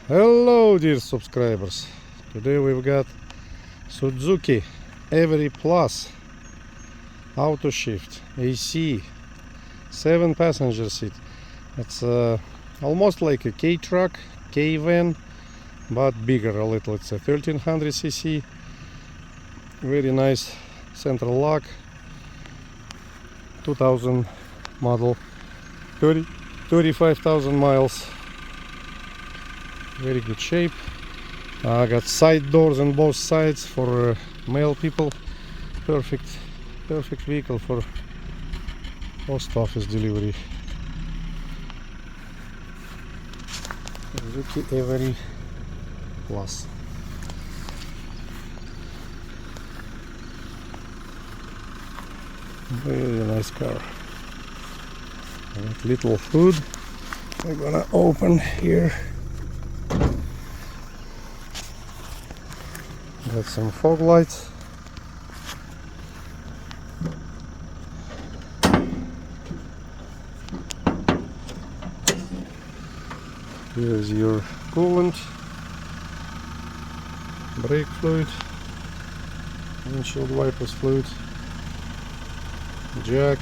Hello dear subscribers, today we've got Suzuki Every Plus auto shift AC 7 passenger seat. It's almost like a K truck, K van, but bigger a little. It's a 1300cc, very nice central lock, 2000 model, 35,000 miles. Very good shape. Got side doors on both sides for male people. Perfect vehicle for post office delivery. Suzuki Every Plus. Very nice car. That little hood we're gonna open here. Got some fog lights. Here's your coolant, brake fluid, windshield wipers fluid, jack,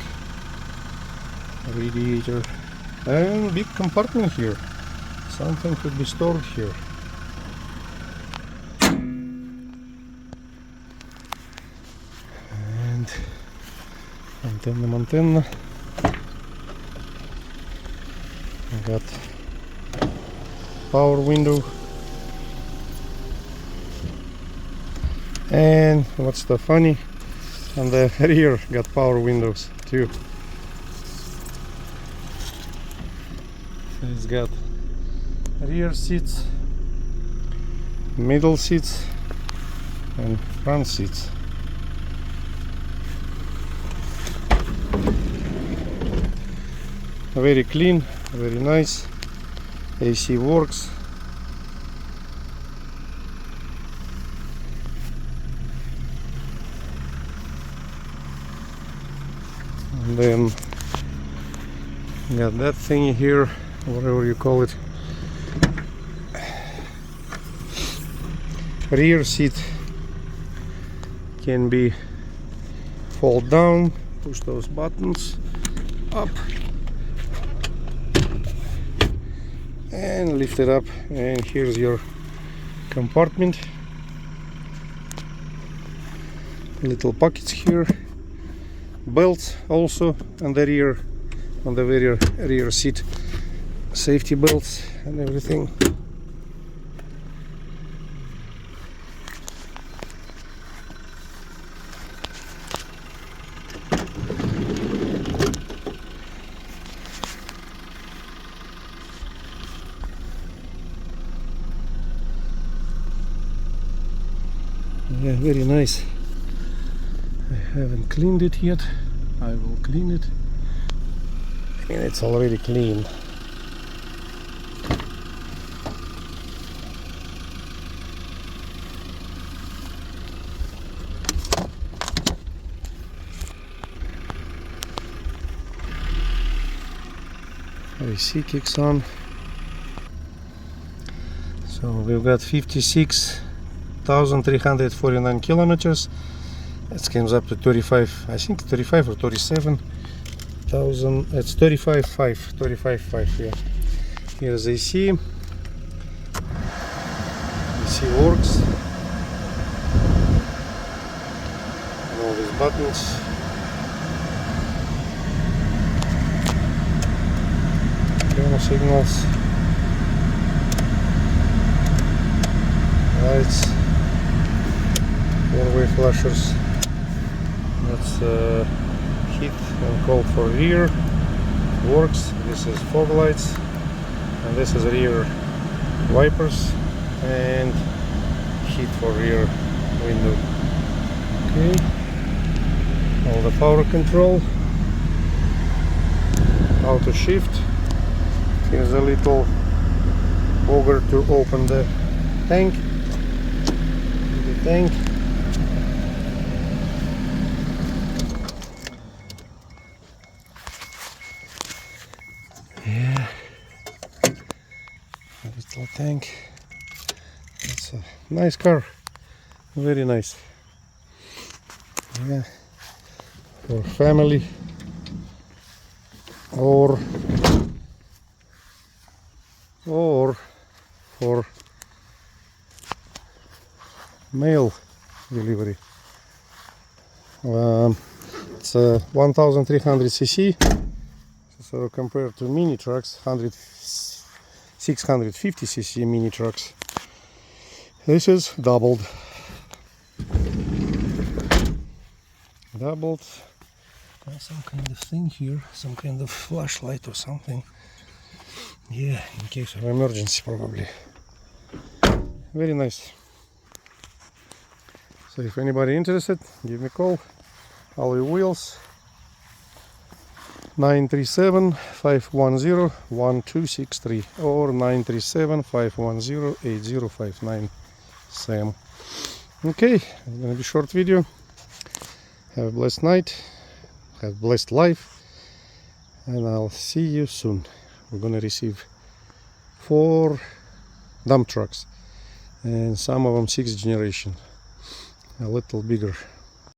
radiator, and big compartment here. Something could be stored here. Antenna. I got power window, and what's the funny, on the rear got power windows too. It's got rear seats, middle seats, and front seats. Very clean, very nice. AC works. And then got that thingy here, whatever you call it. Rear seat can be fold down, push those buttons up and lift it up, and here's your compartment. Little pockets here, belts also on the rear, on the very rear seat, safety belts and everything. Yeah, very nice. I haven't cleaned it yet. I will clean it. I mean, it's already clean. AC kicks on. So we've got 56,349 kilometers. It comes up to 35, I think 35 or 37,000. It's 35.5, yeah. Here's AC. AC works. And all these buttons. Turn signals. Lights, four-way flashers. That's heat and cold for rear. Works. This is fog lights, and this is rear wipers and heat for rear window. Okay. All the power control. Auto shift. Here's a little auger to open the tank. Tank. Yeah, a little tank. So nice car, very nice. Yeah, for family or for mail delivery. It's 1300 cc, so compared to mini trucks, 650 cc mini trucks, this is doubled. Some kind of thing here, some kind of flashlight or something. Yeah, in case of emergency probably. Very nice. So if anybody interested, give me a call. Alloy wheels 937-510-1263 or 937-510-8059. Sam. Okay, it's gonna be a short video. Have a blessed night, have a blessed life, and I'll see you soon. We're gonna receive 4 dump trucks, and some of them 6th generation, a little bigger.